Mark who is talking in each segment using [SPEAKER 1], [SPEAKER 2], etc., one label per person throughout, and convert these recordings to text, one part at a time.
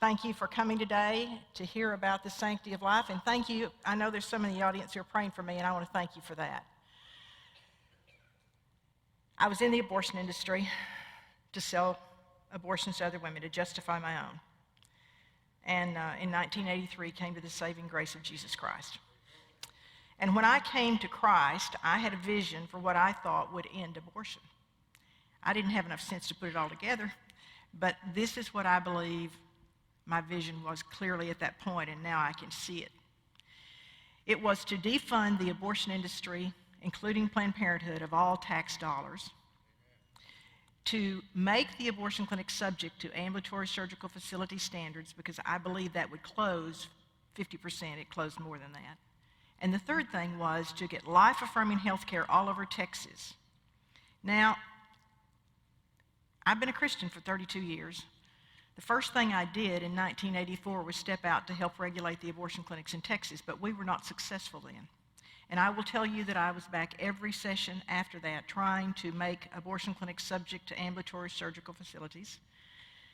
[SPEAKER 1] thank you for coming today to hear about the sanctity of life. And thank you. I know there's some in the audience who are praying for me, and I want to thank you for that. I was in the abortion industry to sell abortions to other women to justify my own. And in 1983, came to the saving grace of Jesus Christ. And when I came to Christ, I had a vision for what I thought would end abortion. I didn't have enough sense to put it all together, but this is what I believe my vision was clearly at that point, and now I can see it. It was to defund the abortion industry, including Planned Parenthood, of all tax dollars, to make the abortion clinic subject to ambulatory surgical facility standards, because I believe that would close 50%. It closed more than that. And the third thing was to get life-affirming health care all over Texas. Now, I've been a Christian for 32 years. The first thing I did in 1984 was step out to help regulate the abortion clinics in Texas, but we were not successful then. And I will tell you that I was back every session after that trying to make abortion clinics subject to ambulatory surgical facilities.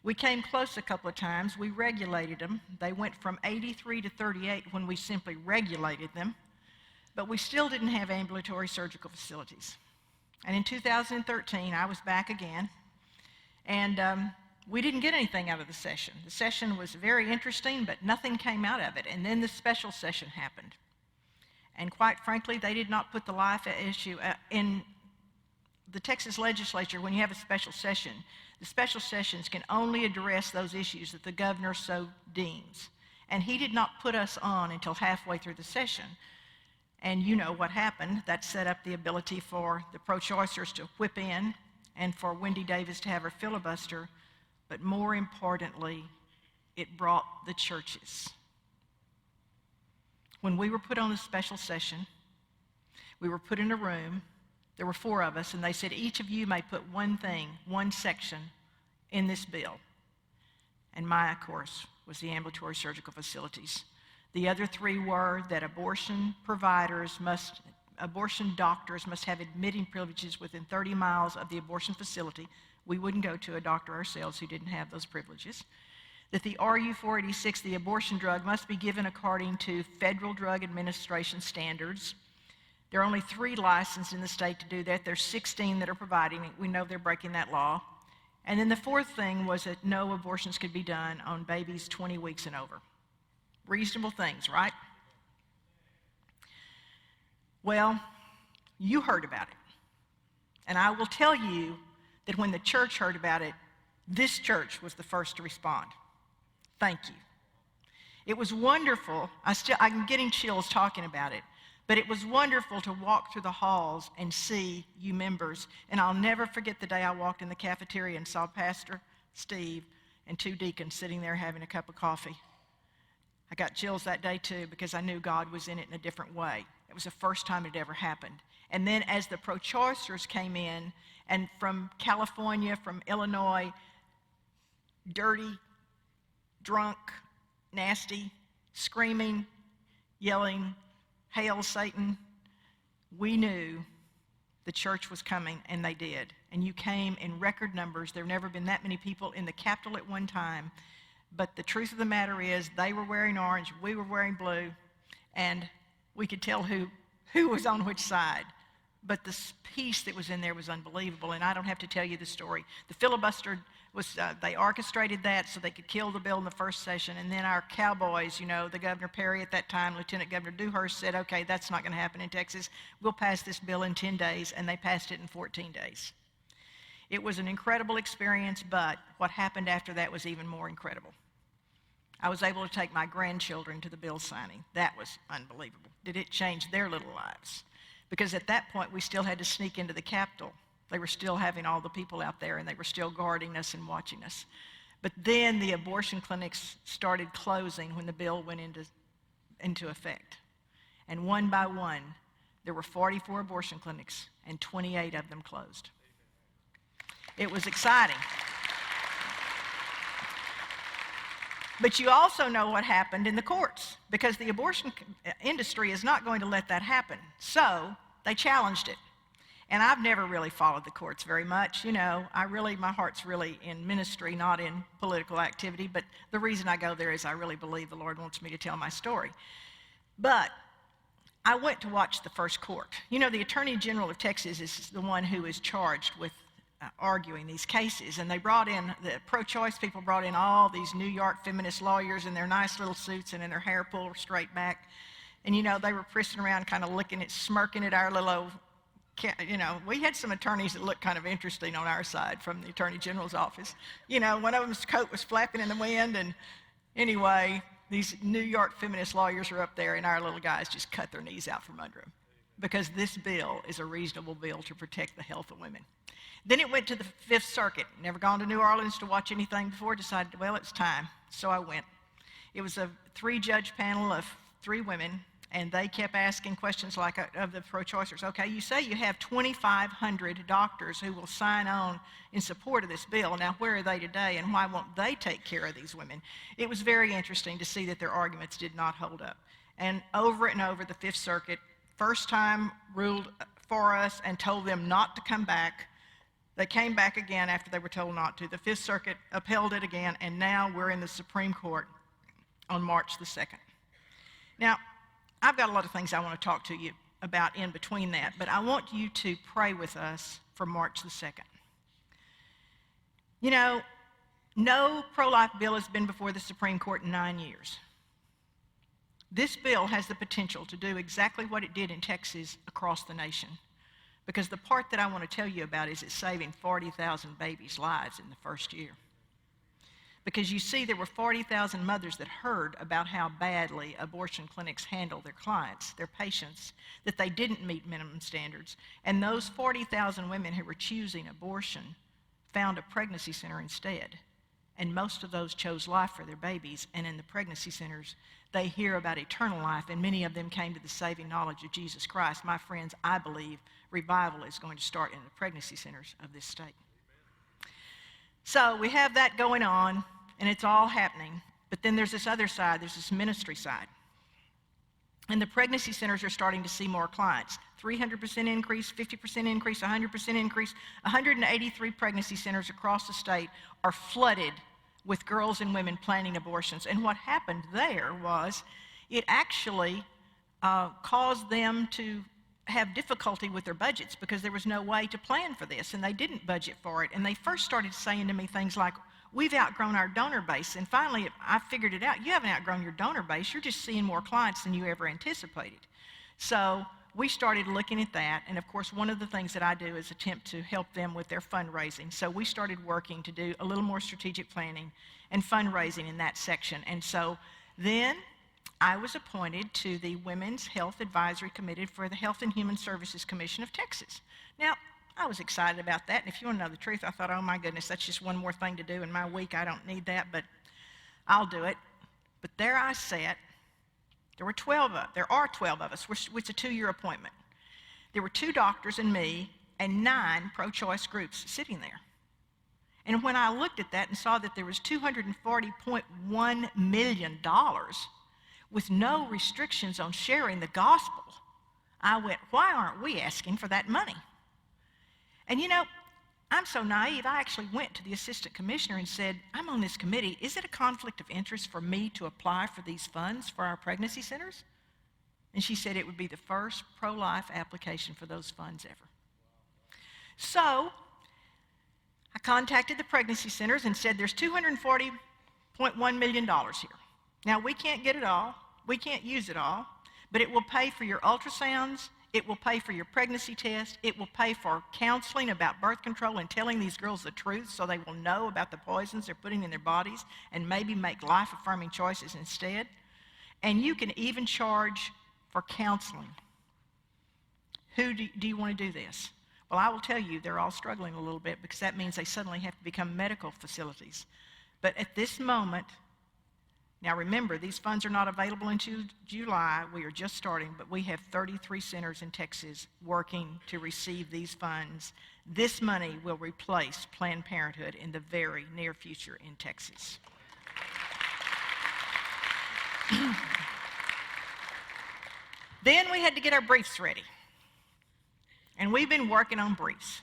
[SPEAKER 1] We came close a couple of times. We regulated them. They went from 83 to 38 when we simply regulated them, but we still didn't have ambulatory surgical facilities. And in 2013, I was back again, and we didn't get anything out of the session. The session was very interesting, but nothing came out of it. And then the special session happened. And quite frankly, they did not put the life issue in the Texas legislature. When you have a special session, the special sessions can only address those issues that the governor so deems. And he did not put us on until halfway through the session. And you know what happened. That set up the ability for the pro-choicers to whip in and for Wendy Davis to have her filibuster. But more importantly, it brought the churches. When we were put on a special session, we were put in a room. There were 4 of us, and they said, each of you may put one thing, one section in this bill. And my, of course, was the ambulatory surgical facilities. The other 3 were that abortion doctors must have admitting privileges within 30 miles of the abortion facility. We wouldn't go to a doctor ourselves who didn't have those privileges. That the RU-486, the abortion drug, must be given according to Federal Drug Administration standards. There are only 3 licensed in the state to do that. There's 16 that are providing it. We know they're breaking that law. And then the 4th thing was that no abortions could be done on babies 20 weeks and over. Reasonable things, right? Well, you heard about it. And I will tell you that when the church heard about it, this church was the first to respond. Thank you. It was wonderful. I'm getting chills talking about it. But it was wonderful to walk through the halls and see you members. And I'll never forget the day I walked in the cafeteria and saw Pastor Steve and 2 deacons sitting there having a cup of coffee. I got chills that day too, because I knew God was in it in a different way. It was the first time it ever happened. And then as the pro-choicers came in, and from California, from Illinois, dirty, drunk, nasty, screaming, yelling, "Hail Satan," we knew the church was coming, and they did. And you came in record numbers. There have never been that many people in the Capitol at one time. But the truth of the matter is, they were wearing orange, we were wearing blue, and we could tell who was on which side. But the peace that was in there was unbelievable, and I don't have to tell you the story. The filibuster was, they orchestrated that so they could kill the bill in the first session, and then our cowboys, you know, the Governor Perry at that time, Lieutenant Governor Dewhurst said, okay, that's not going to happen in Texas. We'll pass this bill in 10 days, and they passed it in 14 days. It was an incredible experience, but what happened after that was even more incredible. I was able to take my grandchildren to the bill signing. That was unbelievable. Did it change their little lives? Because at that point, we still had to sneak into the Capitol. They were still having all the people out there, and they were still guarding us and watching us. But then the abortion clinics started closing when the bill went into effect. And one by one, there were 44 abortion clinics, and 28 of them closed. It was exciting. But you also know what happened in the courts, because the abortion industry is not going to let that happen. So they challenged it. And I've never really followed the courts very much. My heart's really in ministry, not in political activity. But the reason I go there is I really believe the Lord wants me to tell my story. But I went to watch the first court. The Attorney General of Texas is the one who is charged with arguing these cases. And the pro-choice people brought in all these New York feminist lawyers in their nice little suits and in their hair pulled straight back. And, they were prissing around kind of smirking at our little old, we had some attorneys that looked kind of interesting on our side from the Attorney General's office. One of them's coat was flapping in the wind. And anyway, these New York feminist lawyers are up there, and our little guys just cut their knees out from under them because this bill is a reasonable bill to protect the health of women. Then it went to the Fifth Circuit. Never gone to New Orleans to watch anything before. Decided, well, it's time. So I went. It was a 3-judge panel of 3 women, and they kept asking questions like of the pro-choicers. Okay, you say you have 2,500 doctors who will sign on in support of this bill. Now, where are they today, and why won't they take care of these women? It was very interesting to see that their arguments did not hold up. And over the Fifth Circuit, first time ruled for us and told them not to come back. They came back again after they were told not to. The Fifth Circuit upheld it again, and now we're in the Supreme Court on March the 2nd. Now, I've got a lot of things I want to talk to you about in between that, but I want you to pray with us for March the 2nd. No pro-life bill has been before the Supreme Court in 9 years. This bill has the potential to do exactly what it did in Texas across the nation, because the part that I want to tell you about is it's saving 40,000 babies' lives in the first year. Because you see, there were 40,000 mothers that heard about how badly abortion clinics handle their clients, their patients, that they didn't meet minimum standards. And those 40,000 women who were choosing abortion found a pregnancy center instead. And most of those chose life for their babies. And in the pregnancy centers, they hear about eternal life, and many of them came to the saving knowledge of Jesus Christ. My friends, I believe revival is going to start in the pregnancy centers of this state. So we have that going on, and it's all happening. But then there's this other side, there's this ministry side. And the pregnancy centers are starting to see more clients. 300% increase, 50% increase, 100% increase. 183 pregnancy centers across the state are flooded with girls and women planning abortions. And what happened there was it actually caused them to have difficulty with their budgets because there was no way to plan for this, and they didn't budget for it. And they first started saying to me things like, we've outgrown our donor base. And finally, I figured it out. You haven't outgrown your donor base. You're just seeing more clients than you ever anticipated. So we started looking at that. And of course, one of the things that I do is attempt to help them with their fundraising. So we started working to do a little more strategic planning and fundraising in that section. And so then I was appointed to the Women's Health Advisory Committee for the Health and Human Services Commission of Texas. Now, I was excited about that, and if you want to know the truth, I thought, oh my goodness, that's just one more thing to do in my week. I don't need that, but I'll do it. But there I sat. There are 12 of us. It's a 2-year appointment. There were 2 doctors and me and 9 pro-choice groups sitting there. And when I looked at that and saw that there was $240.1 million with no restrictions on sharing the gospel, I went, why aren't we asking for that money? And I'm so naive, I actually went to the assistant commissioner and said, I'm on this committee. Is it a conflict of interest for me to apply for these funds for our pregnancy centers? And she said it would be the first pro-life application for those funds ever. So I contacted the pregnancy centers and said, there's $240.1 million here. Now, we can't get it all. We can't use it all, but it will pay for your ultrasounds. It will pay for your pregnancy test. It will pay for counseling about birth control and telling these girls the truth so they will know about the poisons they're putting in their bodies and maybe make life-affirming choices instead. And you can even charge for counseling. Who do you want to do this? Well, I will tell you, they're all struggling a little bit because that means they suddenly have to become medical facilities. But at this moment, now remember, these funds are not available until July. We are just starting, but we have 33 centers in Texas working to receive these funds. This money will replace Planned Parenthood in the very near future in Texas. Then we had to get our briefs ready. And we've been working on briefs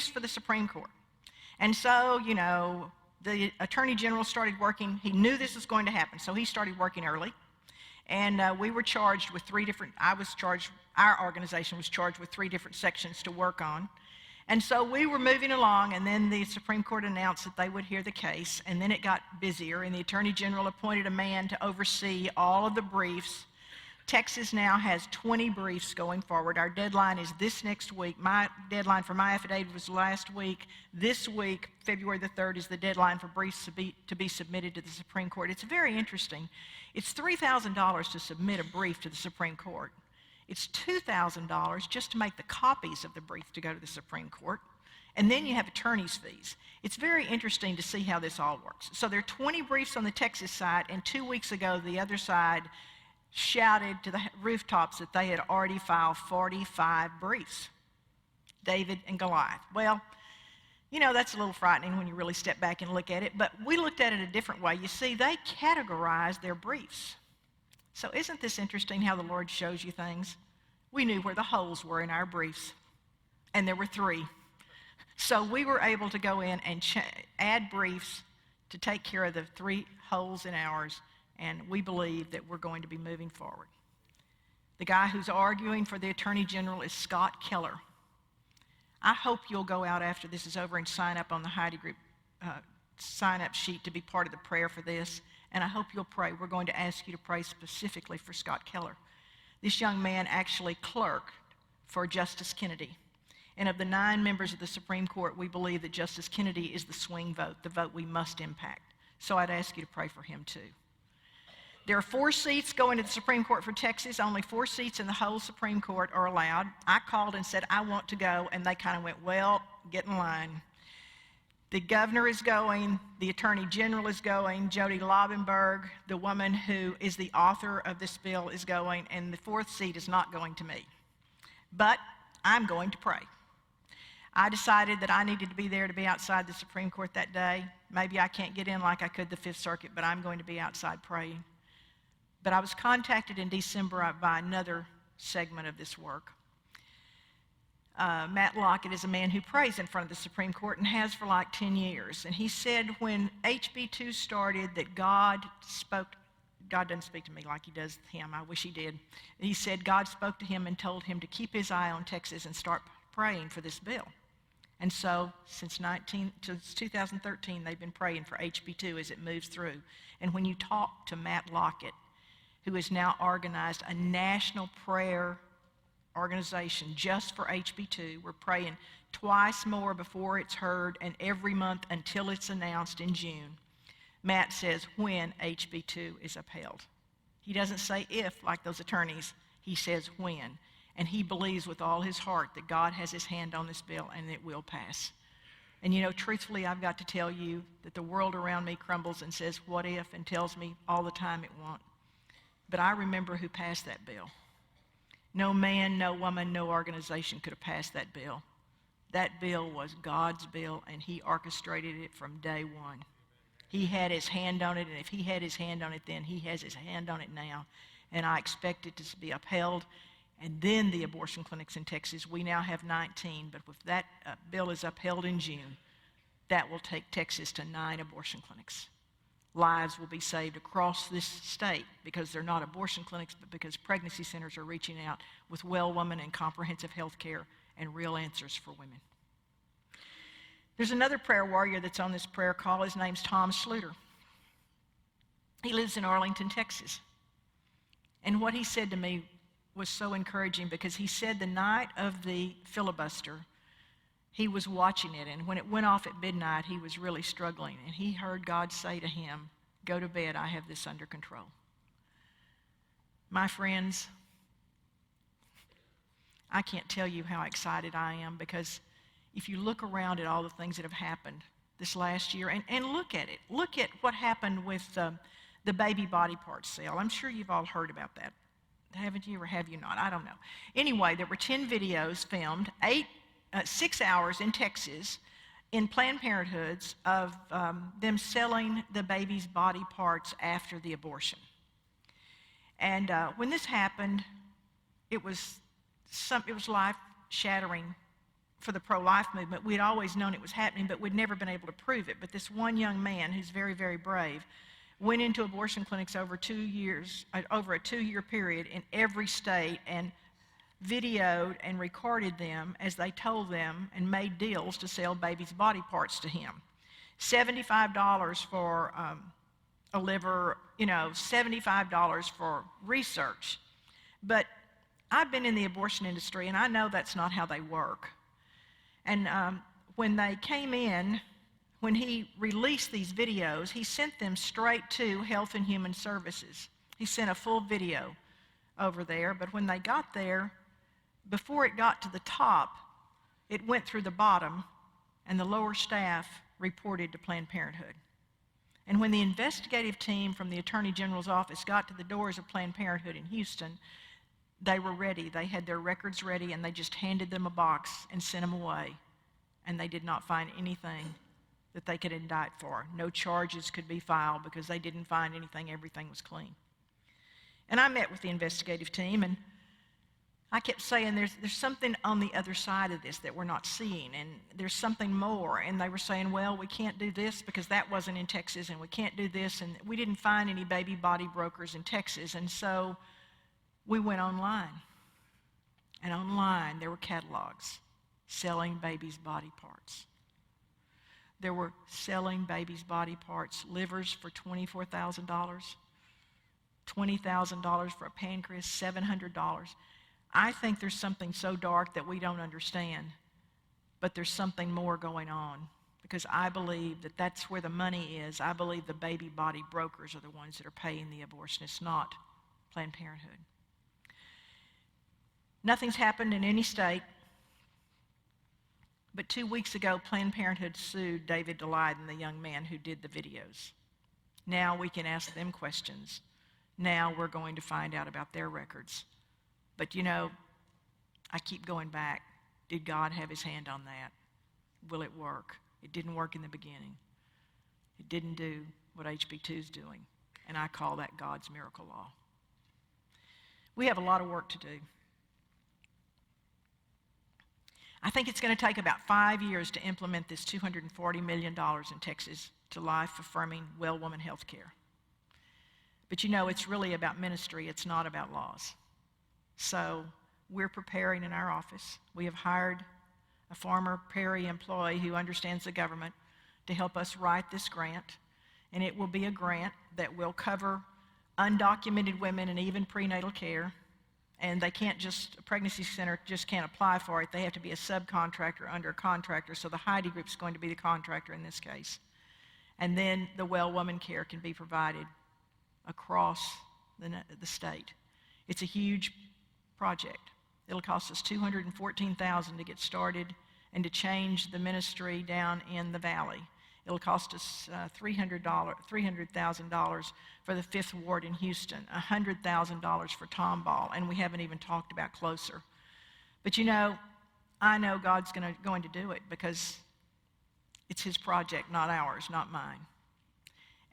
[SPEAKER 1] for the Supreme Court. And so, the Attorney General started working. He knew this was going to happen, so he started working early. And we were charged with our organization was charged with 3 different sections to work on. And so we were moving along, and then the Supreme Court announced that they would hear the case, and then it got busier, and the Attorney General appointed a man to oversee all of the briefs. Texas now has 20 briefs going forward. Our deadline is this next week. My deadline for my affidavit was last week. This week, February the 3rd, is the deadline for briefs to be submitted to the Supreme Court. It's very interesting. It's $3,000 to submit a brief to the Supreme Court. It's $2,000 just to make the copies of the brief to go to the Supreme Court. And then you have attorney's fees. It's very interesting to see how this all works. So there are 20 briefs on the Texas side, and 2 weeks ago, the other side shouted to the rooftops that they had already filed 45 briefs, David and Goliath. Well, that's a little frightening when you really step back and look at it, but we looked at it a different way. You see, they categorized their briefs. So isn't this interesting how the Lord shows you things? We knew where the holes were in our briefs, and there were 3. So we were able to go in and add briefs to take care of the 3 holes in ours, and we believe that we're going to be moving forward. The guy who's arguing for the Attorney General is Scott Keller. I hope you'll go out after this is over and sign up on the Heidi group sign-up sheet to be part of the prayer for this, and I hope you'll pray. We're going to ask you to pray specifically for Scott Keller. This young man actually clerked for Justice Kennedy. And of the 9 members of the Supreme Court, we believe that Justice Kennedy is the swing vote, the vote we must impact. So I'd ask you to pray for him too. There are 4 seats going to the Supreme Court for Texas. Only 4 seats in the whole Supreme Court are allowed. I called and said, I want to go, and they kind of went, well, get in line. The governor is going. The Attorney General is going. Jody Laubenberg, the woman who is the author of this bill, is going, and the 4th seat is not going to me. But I'm going to pray. I decided that I needed to be there to be outside the Supreme Court that day. Maybe I can't get in like I could the 5th Circuit, but I'm going to be outside praying. But I was contacted in December by another segment of this work. Matt Lockett is a man who prays in front of the Supreme Court and has for like 10 years. And he said when HB2 started that God doesn't speak to me like he does him. I wish he did. He said God spoke to him and told him to keep his eye on Texas and start praying for this bill. And so since 2013, they've been praying for HB2 as it moves through. And when you talk to Matt Lockett, who has now organized a national prayer organization just for HB2. We're praying twice more before it's heard and every month until it's announced in June. Matt says when HB2 is upheld. He doesn't say if, like those attorneys. He says when. And he believes with all his heart that God has his hand on this bill and it will pass. And truthfully, I've got to tell you that the world around me crumbles and says what if and tells me all the time it won't. But I remember who passed that bill. No man, no woman, no organization could have passed that bill. That bill was God's bill, and he orchestrated it from day one. He had his hand on it, and if he had his hand on it then, he has his hand on it now. And I expect it to be upheld. And then the abortion clinics in Texas, we now have 19, but if that bill is upheld in June, that will take Texas to 9 abortion clinics. Lives will be saved across this state because they're not abortion clinics, but because pregnancy centers are reaching out with well woman and comprehensive health care and real answers for women. There's another prayer warrior that's on this prayer call. His name's Tom Schluter. He lives in Arlington, Texas. And what he said to me was so encouraging because he said the night of the filibuster, he was watching it, and when it went off at midnight, he was really struggling, and he heard God say to him, go to bed, I have this under control. My friends, I can't tell you how excited I am because if you look around at all the things that have happened this last year, and look at it, look at what happened with the baby body part sale. I'm sure you've all heard about that. Haven't you or have you not? I don't know. Anyway, there were 10 videos filmed, 6 hours in Texas in Planned Parenthoods of them selling the baby's body parts after the abortion. And when this happened, it was earth-shattering for the pro-life movement. We'd always known it was happening, but we'd never been able to prove it. But this one young man who's very, very brave went into abortion clinics over a 2-year period in every state and videoed and recorded them as they told them and made deals to sell babies' body parts to him. $75 for a liver, $75 for research. But I've been in the abortion industry, and I know that's not how they work. And when they came in, when he released these videos, he sent them straight to Health and Human Services. He sent a full video over there, but when they got there, before it got to the top, it went through the bottom, and the lower staff reported to Planned Parenthood. And when the investigative team from the Attorney General's office got to the doors of Planned Parenthood in Houston, they were ready. They had their records ready, and they just handed them a box and sent them away. And they did not find anything that they could indict for. No charges could be filed because they didn't find anything. Everything was clean. And I met with the investigative team, and I kept saying, there's something on the other side of this that we're not seeing, and there's something more. And they were saying, well, we can't do this because that wasn't in Texas, and we can't do this, and we didn't find any baby body brokers in Texas. And so we went online, and online there were catalogs selling babies' body parts. There were selling babies' body parts, livers for $24,000, $20,000 for a pancreas, $700. I think there's something so dark that we don't understand, but there's something more going on, because I believe that that's where the money is. I believe the baby body brokers are the ones that are paying the abortionists, not Planned Parenthood. Nothing's happened in any state, but 2 weeks ago, Planned Parenthood sued David Daleiden, the young man who did the videos. Now we can ask them questions. Now we're going to find out about their records. But I keep going back. Did God have his hand on that? Will it work? It didn't work in the beginning. It didn't do what HB2 is doing, and I call that God's miracle law. We have a lot of work to do. I think it's going to take about 5 years to implement this $240 million in Texas to life-affirming well-woman health care. But it's really about ministry. It's not about laws. So we're preparing in our office. We have hired a former Prairie employee who understands the government to help us write this grant. And it will be a grant that will cover undocumented women and even prenatal care. And a pregnancy center just can't apply for it. They have to be a subcontractor under a contractor. So the Heidi group is going to be the contractor in this case. And then the well woman care can be provided across the state. It's a huge project. It'll cost us $214,000 to get started and to change the ministry down in the valley. It'll cost us $300,000 for the 5th Ward in Houston, $100,000 for Tomball, and we haven't even talked about closer. But I know God's going to do it because it's his project, not ours, not mine.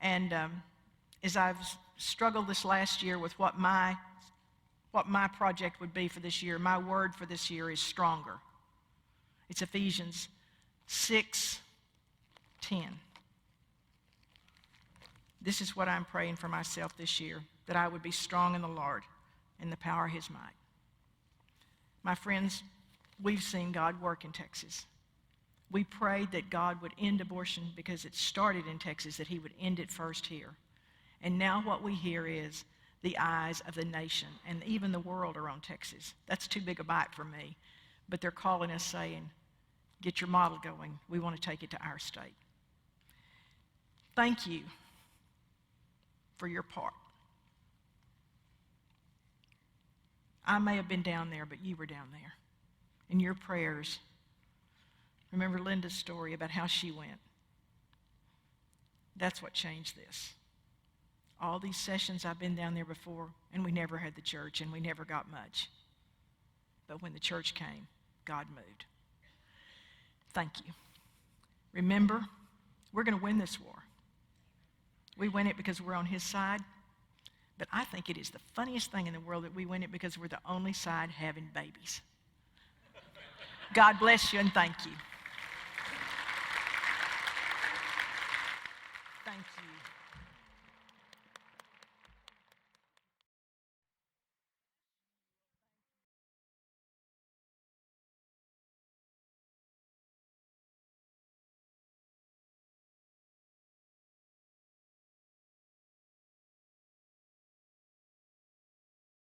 [SPEAKER 1] And as I've struggled this last year with what my project would be for this year, my word for this year is stronger. It's Ephesians 6:10. This is what I'm praying for myself this year, that I would be strong in the Lord in the power of his might. My friends, we've seen God work in Texas. We prayed that God would end abortion because it started in Texas, that he would end it first here. And now what we hear is the eyes of the nation and even the world are on Texas. That's too big a bite for me. But they're calling us saying, get your model going. We want to take it to our state. Thank you for your part. I may have been down there, but you were down there. And your prayers. Remember Linda's story about how she went. That's what changed this. All these sessions, I've been down there before, and we never had the church, and we never got much. But when the church came, God moved. Thank you. Remember, we're going to win this war. We win it because we're on his side, but I think it is the funniest thing in the world that we win it because we're the only side having babies. God bless you and thank you. Thank you.